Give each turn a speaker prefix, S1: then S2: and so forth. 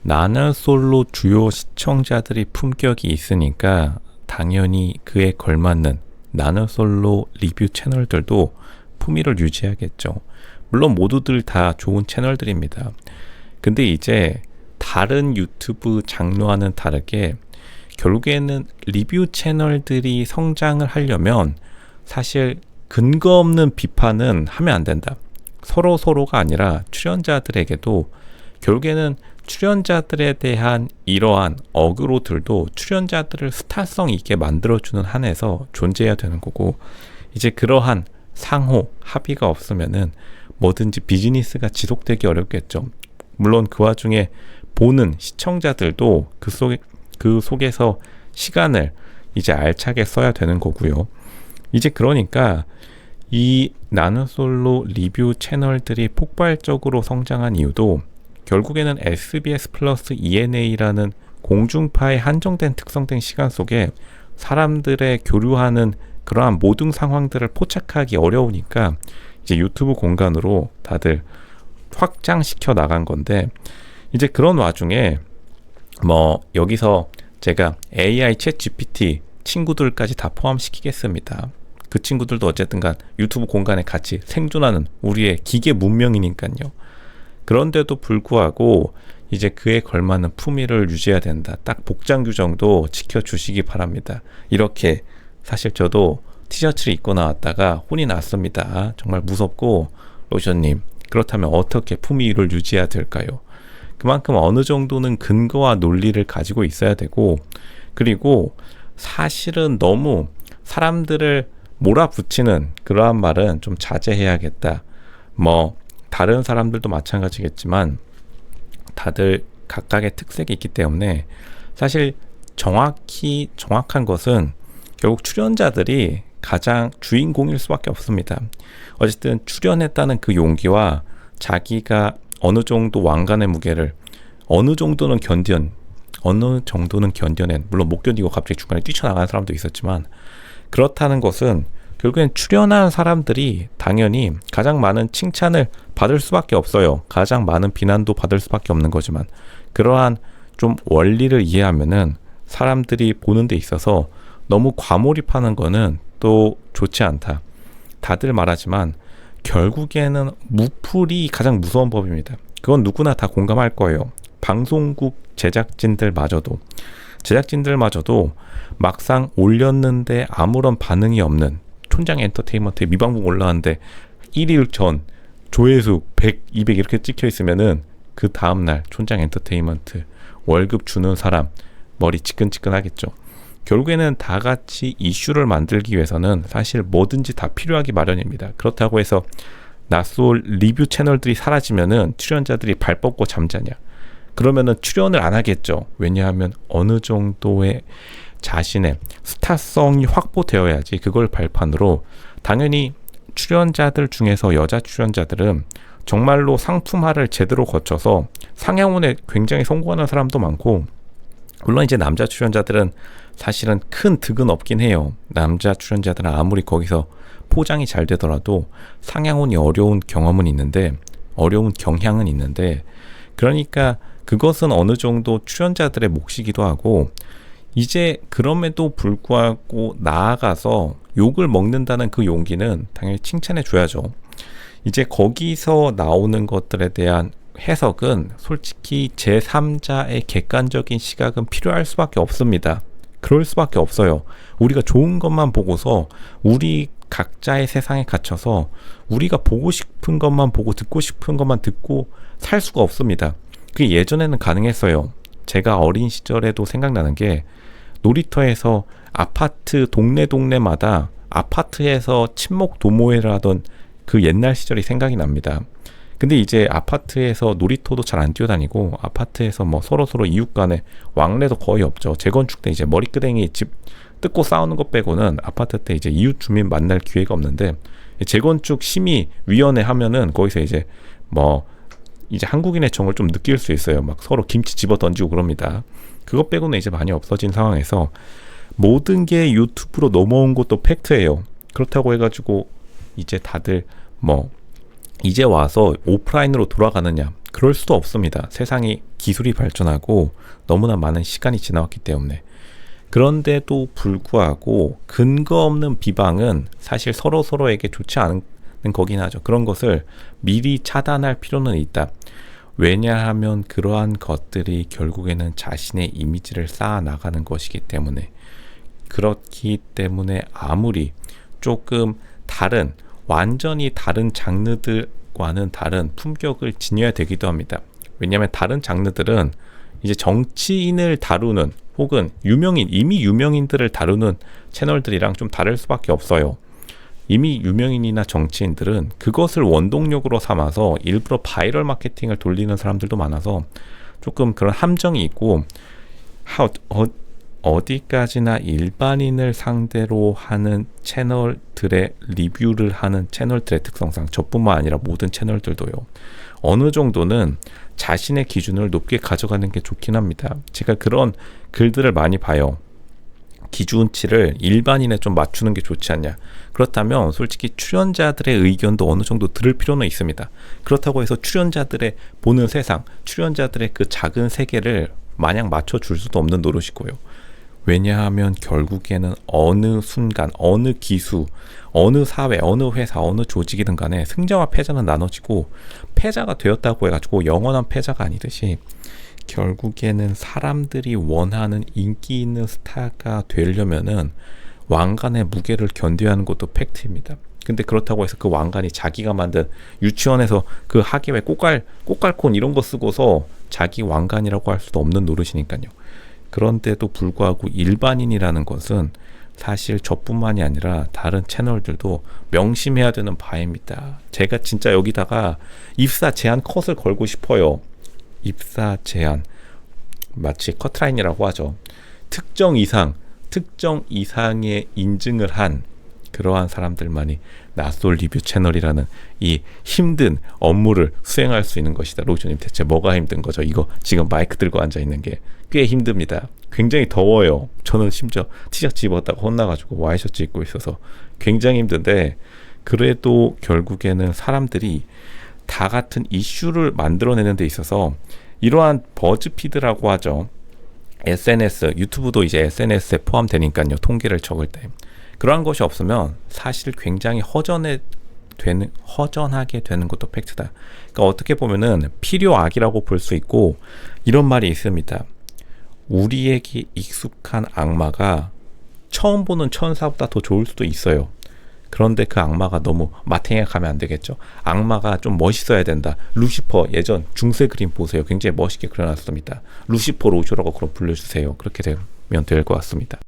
S1: 나는 솔로 주요 시청자들이 품격이 있으니까 당연히 그에 걸맞는 나는 솔로 리뷰 채널들도 품위를 유지하겠죠. 물론 모두들 다 좋은 채널들입니다. 근데 이제 다른 유튜브 장르와는 다르게 결국에는 리뷰 채널들이 성장을 하려면 사실 근거 없는 비판은 하면 안 된다. 서로가 아니라 출연자들에게도 결국에는 출연자들에 대한 이러한 어그로들도 출연자들을 스타성 있게 만들어주는 한에서 존재해야 되는 거고, 이제 그러한 상호 합의가 없으면은 뭐든지 비즈니스가 지속되기 어렵겠죠. 물론 그 와중에 보는 시청자들도 그 속에서 시간을 이제 알차게 써야 되는 거고요. 이제 그러니까 이 나는 솔로 리뷰 채널들이 폭발적으로 성장한 이유도 결국에는 SBS 플러스 ENA라는 공중파의 한정된 특성된 시간 속에 사람들의 교류하는 그러한 모든 상황들을 포착하기 어려우니까 이제 유튜브 공간으로 다들 확장시켜 나간 건데, 이제 그런 와중에 뭐 여기서 제가 AI 챗 GPT 친구들까지 다 포함시키겠습니다. 그 친구들도 어쨌든간 유튜브 공간에 같이 생존하는 우리의 기계 문명이니까요. 그런데도 불구하고 이제 그에 걸맞는 품위를 유지해야 된다. 딱 복장 규정도 지켜주시기 바랍니다. 이렇게 사실 저도 티셔츠를 입고 나왔다가 혼이 났습니다. 정말 무섭고, 로션님, 그렇다면 어떻게 품위를 유지해야 될까요? 그만큼 어느 정도는 근거와 논리를 가지고 있어야 되고, 그리고 사실은 너무 사람들을 몰아붙이는 그러한 말은 좀 자제해야겠다. 뭐 다른 사람들도 마찬가지겠지만 다들 각각의 특색이 있기 때문에 사실 정확한 것은 결국 출연자들이 가장 주인공일 수밖에 없습니다. 어쨌든 출연했다는 그 용기와 자기가 어느 정도 왕관의 무게를 어느 정도는 견뎌낸, 물론 못 견디고 갑자기 중간에 뛰쳐나가는 사람도 있었지만, 그렇다는 것은 결국엔 출연한 사람들이 당연히 가장 많은 칭찬을 받을 수밖에 없어요. 가장 많은 비난도 받을 수밖에 없는 거지만, 그러한 좀 원리를 이해하면은 사람들이 보는 데 있어서 너무 과몰입하는 거는 또 좋지 않다. 다들 말하지만 결국에는 무풀이 가장 무서운 법입니다. 그건 누구나 다 공감할 거예요. 방송국 제작진들마저도 막상 올렸는데 아무런 반응이 없는, 촌장 엔터테인먼트에 미방송 올라왔는데 1일 전 조회수 100, 200 이렇게 찍혀 있으면은 그 다음날 촌장 엔터테인먼트 월급 주는 사람 머리 지끈지끈 하겠죠. 결국에는 다 같이 이슈를 만들기 위해서는 사실 뭐든지 다 필요하기 마련입니다. 그렇다고 해서 낯설 리뷰 채널들이 사라지면은 출연자들이 발 뻗고 잠자냐? 그러면은 출연을 안 하겠죠. 왜냐하면 어느 정도의 자신의 스타성이 확보되어야지 그걸 발판으로, 당연히 출연자들 중에서 여자 출연자들은 정말로 상품화를 제대로 거쳐서 상향원에 굉장히 성공하는 사람도 많고, 물론 이제 남자 출연자들은 사실은 큰 득은 없긴 해요. 남자 출연자들은 아무리 거기서 포장이 잘 되더라도 상향원이 어려운 경향은 있는데, 그러니까 그것은 어느 정도 출연자들의 몫이기도 하고, 이제 그럼에도 불구하고 나아가서 욕을 먹는다는 그 용기는 당연히 칭찬해 줘야죠. 이제 거기서 나오는 것들에 대한 해석은 솔직히 제3자의 객관적인 시각은 필요할 수밖에 없습니다. 그럴 수밖에 없어요. 우리가 좋은 것만 보고서 우리 각자의 세상에 갇혀서 우리가 보고 싶은 것만 보고 듣고 싶은 것만 듣고 살 수가 없습니다. 그게 예전에는 가능했어요. 제가 어린 시절에도 생각나는 게, 놀이터에서 아파트 동네마다 아파트에서 친목 도모회를 하던 그 옛날 시절이 생각이 납니다. 근데 이제 아파트에서 놀이터도 잘 안 뛰어다니고, 아파트에서 뭐 서로 이웃 간에 왕래도 거의 없죠. 재건축 때 이제 머리끄댕이 집 뜯고 싸우는 것 빼고는 아파트 때 이제 이웃 주민 만날 기회가 없는데, 재건축 심의위원회 하면은 거기서 이제 한국인의 정을 좀 느낄 수 있어요. 막 서로 김치 집어 던지고 그럽니다. 그것 빼고는 이제 많이 없어진 상황에서 모든 게 유튜브로 넘어온 것도 팩트예요. 그렇다고 해가지고 이제 다들 이제 와서 오프라인으로 돌아가느냐, 그럴 수도 없습니다. 세상이 기술이 발전하고 너무나 많은 시간이 지나왔기 때문에. 그런데도 불구하고 근거 없는 비방은 사실 서로에게 좋지 않은 거긴 하죠. 그런 것을 미리 차단할 필요는 있다. 왜냐하면 그러한 것들이 결국에는 자신의 이미지를 쌓아 나가는 것이기 때문에. 그렇기 때문에 아무리 조금 다른, 완전히 다른 장르들과는 다른 품격을 지녀야 되기도 합니다. 왜냐하면 다른 장르들은 이제 정치인을 다루는 혹은 이미 유명인들을 다루는 채널들이랑 좀 다를 수밖에 없어요. 이미 유명인이나 정치인들은 그것을 원동력으로 삼아서 일부러 바이럴 마케팅을 돌리는 사람들도 많아서 조금 그런 함정이 있고, 어디까지나 일반인을 상대로 하는 채널들의 리뷰를 하는 채널들의 특성상 저뿐만 아니라 모든 채널들도요, 어느 정도는 자신의 기준을 높게 가져가는 게 좋긴 합니다. 제가 그런 글들을 많이 봐요. 기준치를 일반인에 좀 맞추는 게 좋지 않냐. 그렇다면 솔직히 출연자들의 의견도 어느 정도 들을 필요는 있습니다. 그렇다고 해서 출연자들의 보는 세상, 출연자들의 그 작은 세계를 마냥 맞춰줄 수도 없는 노릇이고요. 왜냐하면 결국에는 어느 순간, 어느 기수, 어느 사회, 어느 회사, 어느 조직이든 간에 승자와 패자는 나눠지고, 패자가 되었다고 해가지고 영원한 패자가 아니듯이 결국에는 사람들이 원하는 인기 있는 스타가 되려면은 왕관의 무게를 견뎌야 하는 것도 팩트입니다. 근데 그렇다고 해서 그 왕관이 자기가 만든 유치원에서 그 하계회 꽃갈콘 이런 거 쓰고서 자기 왕관이라고 할 수도 없는 노릇이니까요. 그런데도 불구하고 일반인이라는 것은 사실 저뿐만이 아니라 다른 채널들도 명심해야 되는 바입니다. 제가 진짜 여기다가 입사 제한 컷을 걸고 싶어요. 입사 제한, 마치 커트라인이라고 하죠. 특정 이상의 인증을 한 그러한 사람들만이 낯솔 리뷰 채널이라는 이 힘든 업무를 수행할 수 있는 것이다. 로이조님, 대체 뭐가 힘든 거죠? 이거 지금 마이크 들고 앉아 있는 게 꽤 힘듭니다. 굉장히 더워요. 저는 심지어 티셔츠 입었다가 혼나가지고 와이셔츠 입고 있어서 굉장히 힘든데, 그래도 결국에는 사람들이 다 같은 이슈를 만들어내는 데 있어서 이러한 버즈피드라고 하죠. SNS, 유튜브도 이제 SNS에 포함되니까요. 통계를 적을 때. 그러한 것이 없으면 사실 굉장히 허전하게 되는 것도 팩트다. 그러니까 어떻게 보면은 필요악이라고 볼 수 있고, 이런 말이 있습니다. 우리에게 익숙한 악마가 처음 보는 천사보다 더 좋을 수도 있어요. 그런데 그 악마가 너무 마탱이가 가면 안 되겠죠. 악마가 좀 멋있어야 된다. 루시퍼 예전 중세 그림 보세요. 굉장히 멋있게 그려놨습니다. 루시퍼 로쇼라고 그럼 불러주세요. 그렇게 되면 될 것 같습니다.